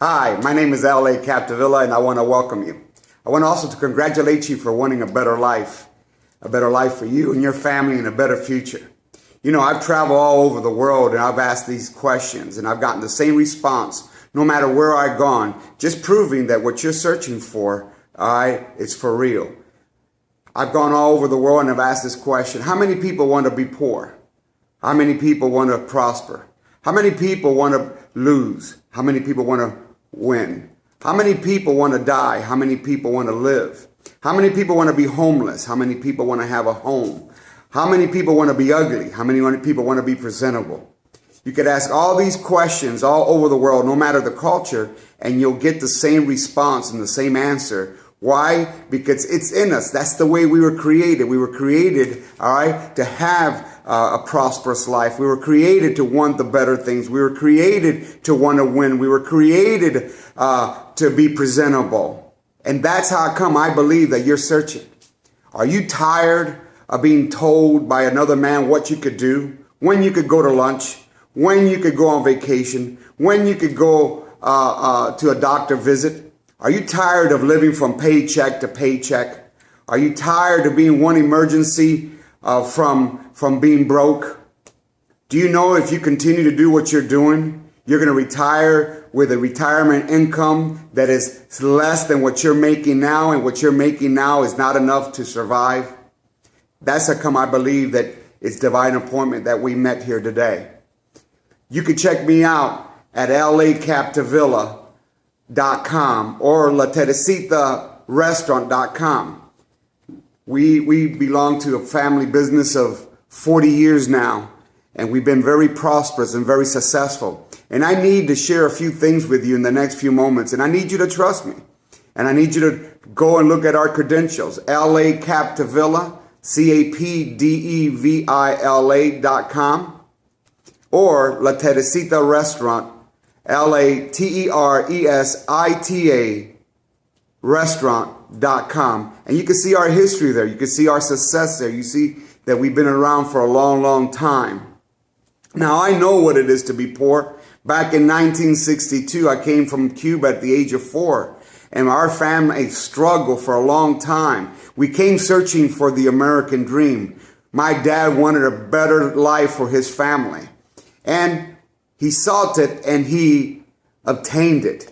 Hi, my name is L.A. Capdevila, and I want to welcome you. I want also to congratulate you for wanting a better life for you and your family and a better future. You know, I've traveled all over the world and I've asked these questions and I've gotten the same response no matter where I've gone, just proving that what you're searching for, it's for real. I've gone all over the world and I've asked this question: how many people want to be poor? How many people want to prosper? How many people want to lose? How many people want to win? How many people want to die? How many people want to live? How many people want to be homeless? How many people want to have a home? How many people want to be ugly? How many people want to be presentable? You could ask all these questions all over the world, no matter the culture, and you'll get the same response and the same answer. Why? Because it's in us. That's the way we were created. We were created, all right, to have a prosperous life. We were created to want the better things. We were created to want to win. We were created to be presentable. And that's how come I believe that you're searching. Are you tired of being told by another man what you could do, when you could go to lunch, when you could go on vacation, when you could go to a doctor visit? Are you tired of living from paycheck to paycheck? Are you tired of being one emergency from being broke? Do you know if you continue to do what you're doing, you're going to retire with a retirement income that is less than what you're making now, and what you're making now is not enough to survive? That's how come I believe that it's divine appointment that we met here today. You can check me out at lacapdevila.com or lateresita.restaurant.com. We belong to a family business of 40 years now, and we've been very prosperous and very successful. And I need to share a few things with you in the next few moments, and I need you to trust me. And I need you to go and look at our credentials, L.A. Capdevila, CAPDEVILA.com, or La Teresita Restaurant, LATERESITA restaurant.com. And you can see our history there. You can see our success there. You see that we've been around for a long, long time. Now, I know what it is to be poor. Back in 1962, I came from Cuba at the age of 4. And our family struggled for a long time. We came searching for the American dream. My dad wanted a better life for his family. And he sought it and he obtained it.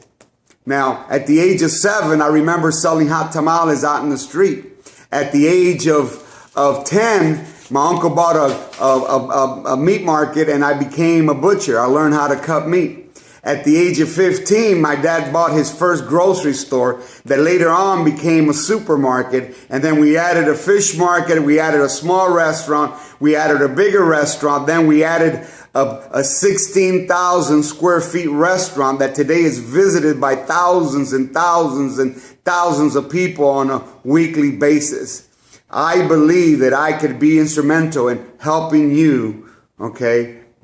Now, at the age of 7, I remember selling hot tamales out in the street. At the age of 10, my uncle bought a meat market and I became a butcher. I learned how to cut meat. At the age of 15, my dad bought his first grocery store that later on became a supermarket. And then we added a fish market. We added a small restaurant. We added a bigger restaurant. Then we added a 16,000 square feet restaurant that today is visited by thousands and thousands and thousands of people on a weekly basis. I believe that I could be instrumental in helping you,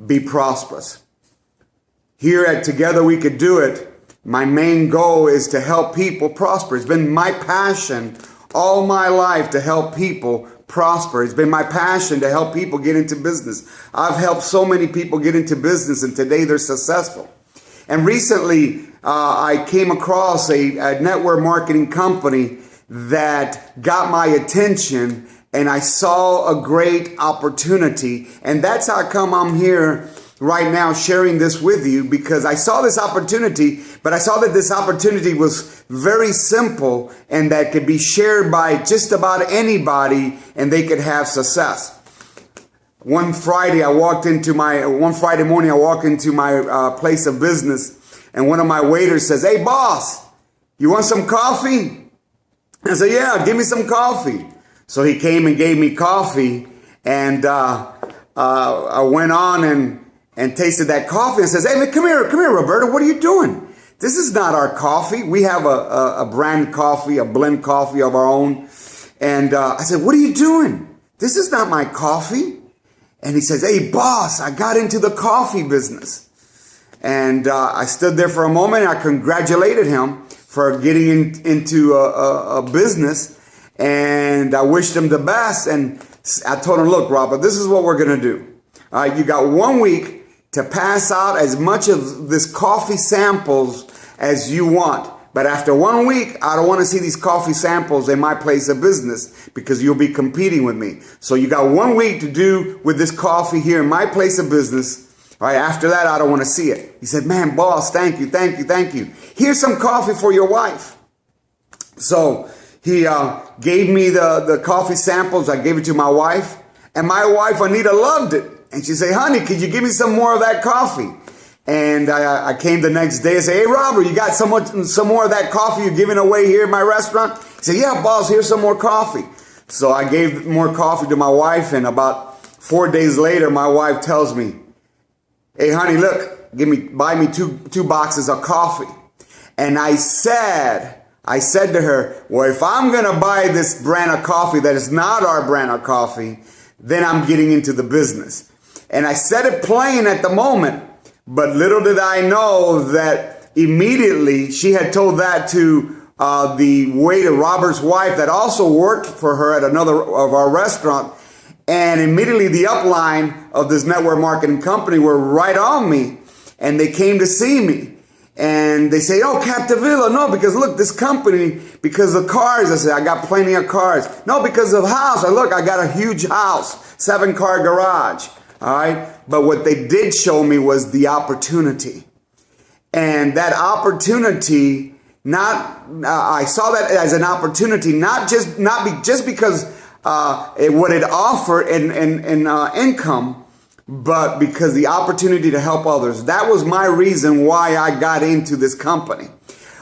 be prosperous. Here at Together We Could Do It, my main goal is to help people prosper. It's been my passion all my life to help people prosper. It's been my passion to help people get into business. I've helped so many people get into business, and today they're successful. And recently, I came across a network marketing company that got my attention, and I saw a great opportunity. And that's how come I'm here right now sharing this with you, because I saw this opportunity, but I saw that this opportunity was very simple and that could be shared by just about anybody and they could have success. One Friday morning, I walked into my place of business, and one of my waiters says, "Hey boss, you want some coffee?" I said, "Yeah, give me some coffee." So he came and gave me coffee, and I went on and tasted that coffee and says, "Hey, come here, Roberto, what are you doing? This is not our coffee. We have a brand coffee, a blend coffee of our own." And I said, "What are you doing? This is not my coffee." And he says, "Hey, boss, I got into the coffee business." And I stood there for a moment and I congratulated him for getting into a business. And I wished him the best. And I told him, "Look, Robert, this is what we're going to do. You got 1 week to pass out as much of this coffee samples as you want. But after 1 week, I don't want to see these coffee samples in my place of business because you'll be competing with me. So you got 1 week to do with this coffee here in my place of business. All right, after that, I don't want to see it. He said, man, boss, thank you, thank you, thank you. Here's some coffee for your wife. So he gave me the coffee samples. I gave it to my wife. And my wife, Anita, loved it. And she said, honey, could you give me some more of that coffee? And I came the next day and said, hey, Robert, you got some more of that coffee you're giving away here at my restaurant? He said, yeah, boss, here's some more coffee. So I gave more coffee to my wife. And about 4 days later, my wife tells me, hey, honey, look, buy me two boxes of coffee. And I said to her, well, if I'm going to buy this brand of coffee that is not our brand of coffee, then I'm getting into the business. And I said it plain at the moment, but little did I know that immediately she had told that to the waiter, Robert's wife, that also worked for her at another of our restaurant. And immediately the upline of this network marketing company were right on me, and they came to see me. And they say, oh, Capdevila, no, because look, this company, because of cars. I said, I got plenty of cars. No, because of house. I got a huge house, 7-car garage. All right. But what they did show me was the opportunity. And that opportunity, I saw that as an opportunity, not just because what it offered in income, but because the opportunity to help others. That was my reason why I got into this company.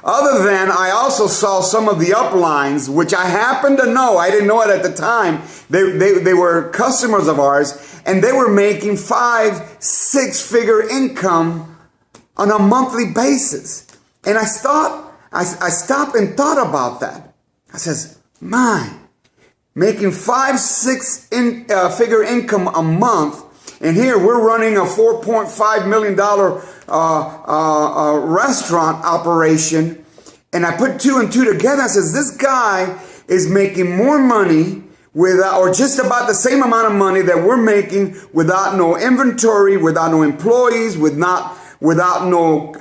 Other than I also saw some of the uplines, which I happened to know, I didn't know it at the time, they were customers of ours, and they were making 5-6-figure income on a monthly basis. And I stopped and thought about that. I says, my, making 5-6 figure income a month. And here we're running a $4.5 million restaurant operation. And I put 2 and 2 together. I says, this guy is making more money or just about the same amount of money that we're making without no inventory, without no employees, without no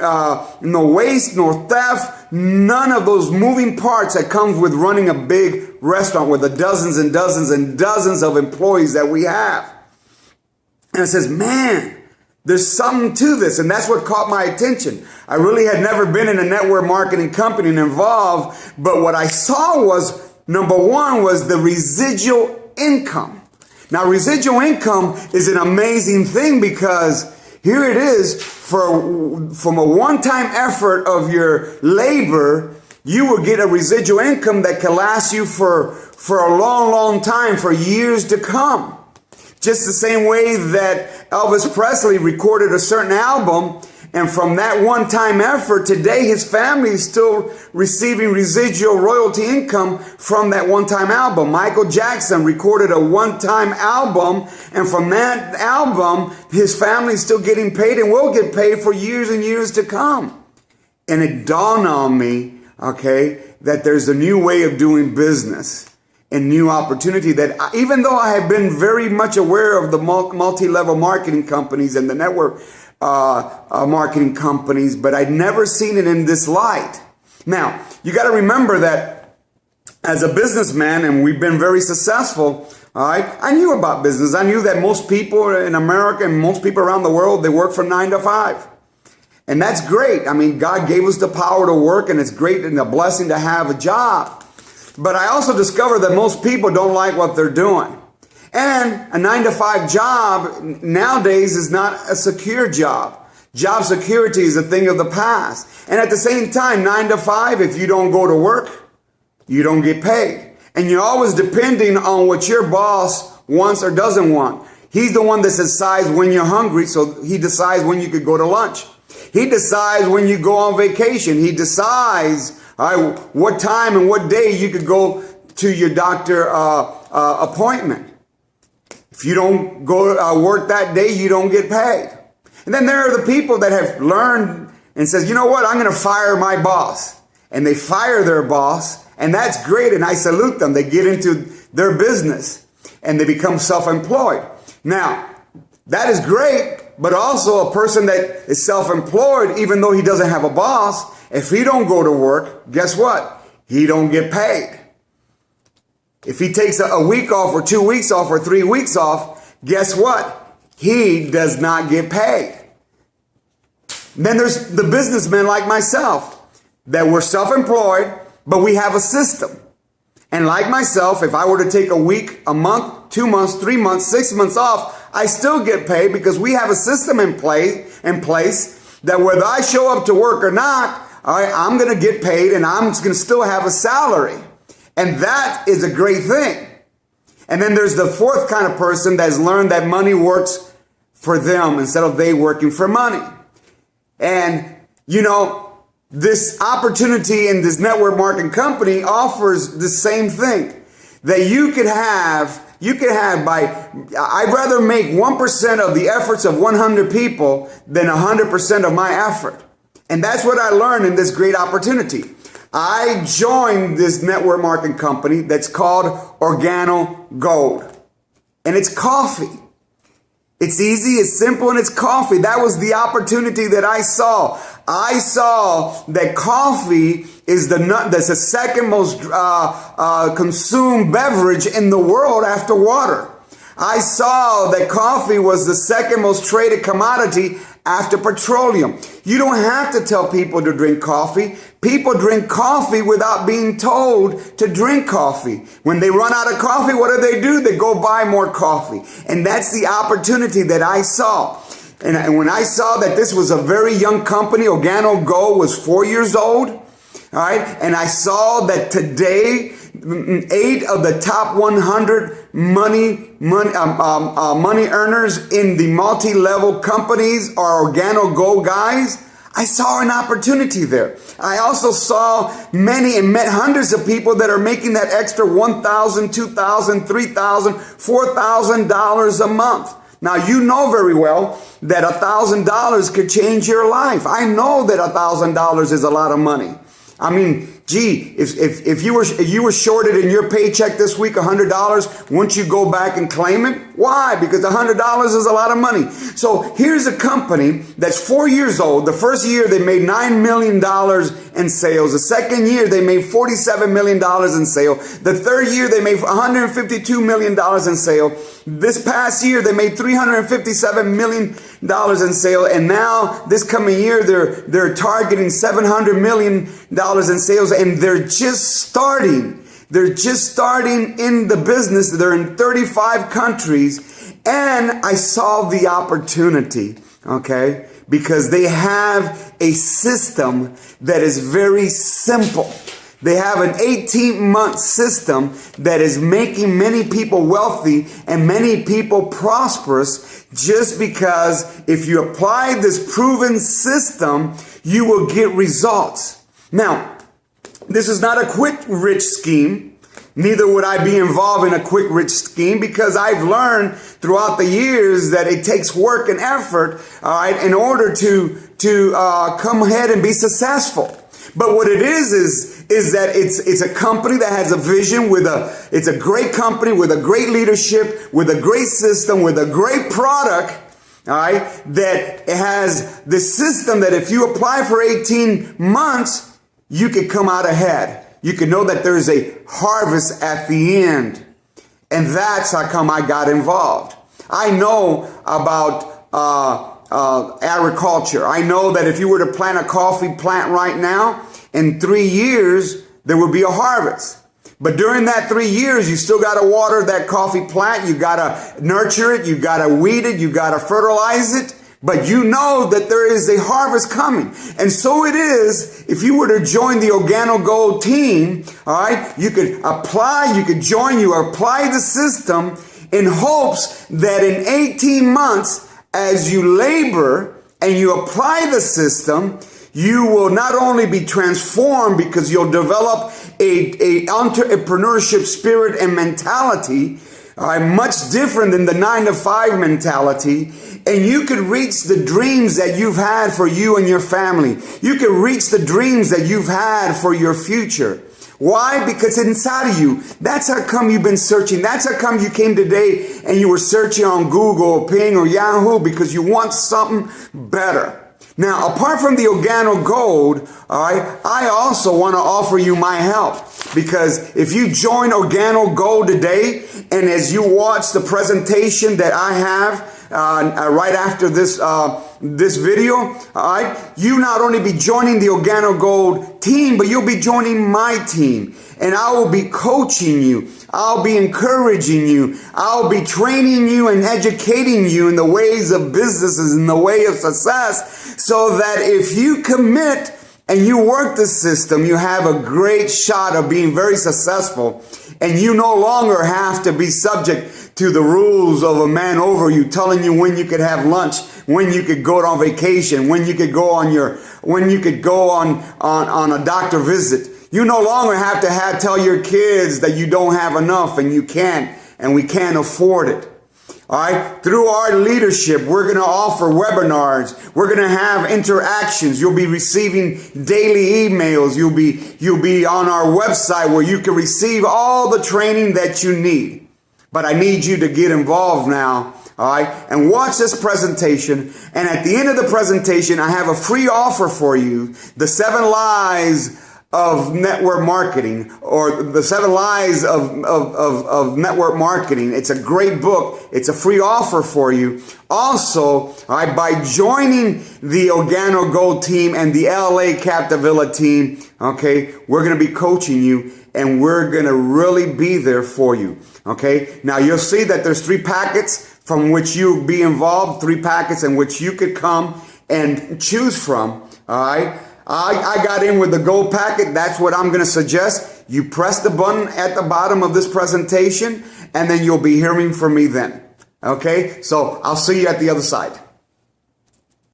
waste, no theft, none of those moving parts that comes with running a big restaurant with the dozens and dozens and dozens of employees that we have. And it says, man, there's something to this. And that's what caught my attention. I really had never been in a network marketing company and involved. But what I saw was, number one, was the residual income. Now, residual income is an amazing thing because here it is, from a one-time effort of your labor, you will get a residual income that can last you for a long, long time, for years to come. Just the same way that Elvis Presley recorded a certain album, and from that one-time effort, today his family is still receiving residual royalty income from that one-time album. Michael Jackson recorded a one-time album, and from that album, his family is still getting paid and will get paid for years and years to come. And it dawned on me, okay, that there's a new way of doing business. And new opportunity that even though I have been very much aware of the multi-level marketing companies and the network marketing companies, but I'd never seen it in this light. Now, you got to remember that as a businessman, and we've been very successful, all right, I knew about business. I knew that most people in America and most people around the world, they work from 9 to 5. And that's great. I mean, God gave us the power to work, and it's great and a blessing to have a job. But I also discovered that most people don't like what they're doing. And a 9 to 5 job nowadays is not a secure job. Job security is a thing of the past. And at the same time, 9 to 5, if you don't go to work, you don't get paid. And you're always depending on what your boss wants or doesn't want. He's the one that decides when you're hungry, so he decides when you could go to lunch. He decides when you go on vacation. He decides what time and what day you could go to your doctor appointment. If you don't go work that day, you don't get paid. And then there are the people that have learned and says, you know what, I'm going to fire my boss. And they fire their boss, and that's great, and I salute them. They get into their business, and they become self-employed. Now, that is great, but also a person that is self-employed, even though he doesn't have a boss, if he don't go to work, guess what? He don't get paid. If he takes a week off or 2 weeks off or 3 weeks off, guess what? He does not get paid. Then there's the businessmen like myself that we're self-employed, but we have a system. And like myself, if I were to take a week, a month, 2 months, 3 months, 6 months off, I still get paid because we have a system in place that whether I show up to work or not, all right, I'm going to get paid and I'm going to still have a salary. And that is a great thing. And then there's the fourth kind of person that's learned that money works for them instead of they working for money. And, you know, this opportunity in this network marketing company offers the same thing that you could have I'd rather make 1% of the efforts of 100 people than 100% of my effort. And that's what I learned in this great opportunity. I joined this network marketing company that's called Organo Gold. And it's coffee. It's easy, it's simple, and it's coffee. That was the opportunity that I saw. I saw that coffee is that's the second most consumed beverage in the world after water. I saw that coffee was the second most traded commodity after petroleum. You don't have to tell people to drink coffee. People drink coffee without being told to drink coffee. When they run out of coffee, what do? They go buy more coffee. And that's the opportunity that I saw. And when I saw that this was a very young company, Organo Gold was 4 years old. All right. And I saw that today, 8 of the top 100 money earners in the multi-level companies are Organo Gold guys. I saw an opportunity there. I also saw many and met hundreds of people that are making that extra $1,000, $2,000, $3,000, $4,000 a month. Now, you know very well that $1,000 could change your life. I know that $1,000 is a lot of money. I mean, gee, if you were shorted in your paycheck this week $100, wouldn't you go back and claim it? Why? Because $100 is a lot of money. So here's a company that's 4 years old. The first year they made $9 million in sales. The second year they made $47 million in sales. The third year they made $152 million in sales. This past year they made $357 million in sales. And now this coming year they're targeting $700 million in sales. And they're just starting. They're just starting in the business. They're in 35 countries. And I saw the opportunity, okay? Because they have a system that is very simple. They have an 18-month system that is making many people wealthy and many people prosperous just because if you apply this proven system, you will get results. Now, this is not a quick rich scheme. Neither would I be involved in a quick rich scheme because I've learned throughout the years that it takes work and effort, all right, in order to come ahead and be successful. But what it is that it's a company that has a vision it's a great company with a great leadership, with a great system, with a great product. All right, that it has the system that if you apply for 18 months, you could come out ahead. You could know that there's a harvest at the end. And that's how come I got involved. I know about agriculture. I know that if you were to plant a coffee plant right now, in 3 years, there would be a harvest. But during that 3 years, you still got to water that coffee plant. You got to nurture it. You got to weed it. You got to fertilize it. But you know that there is a harvest coming. And so it is, if you were to join the Organo Gold team, all right, you could apply, you could join, you apply the system in hopes that in 18 months, as you labor and you apply the system, you will not only be transformed because you'll develop a entrepreneurship spirit and mentality, much different than the 9-to-5 mentality. And you could reach the dreams that you've had for you and your family. You could reach the dreams that you've had for your future. Why? Because it's inside of you. That's how come you've been searching. That's how come you came today and you were searching on Google or Bing or Yahoo, because you want something better. Now, apart from the OrganoGold, all right, I also want to offer you my help, because if you join OrganoGold today, and as you watch the presentation that I have right after this this video, all right, you not only be joining the OrganoGold team, but you'll be joining my team, and I will be coaching you. I'll be encouraging you. I'll be training you and educating you in the ways of businesses, in the way of success, so that if you commit and you work the system, you have a great shot of being very successful, and you no longer have to be subject to the rules of a man over you telling you when you could have lunch, when you could go on vacation, when you could go on a doctor visit. You no longer have to tell your kids that you don't have enough and you can't, and we can't afford it. All right. Through our leadership, we're going to offer webinars. We're going to have interactions. You'll be receiving daily emails. You'll be on our website where you can receive all the training that you need. But I need you to get involved now. All right. And watch this presentation. And at the end of the presentation, I have a free offer for you. The 7 Lies of Network Marketing, or the 7 Lies of Network Marketing. It's a great book. It's a free offer for you. Also, all right, by joining the OrganoGold team and the LA Captivilla team, okay, we're going to be coaching you, and we're going to really be there for you. Okay. Now you'll see that there's 3 packets from which you'll be involved, 3 packets in which you could come and choose from. All right. I got in with the gold packet. That's what I'm going to suggest. You press the button at the bottom of this presentation, and then you'll be hearing from me then. Okay? So I'll see you at the other side.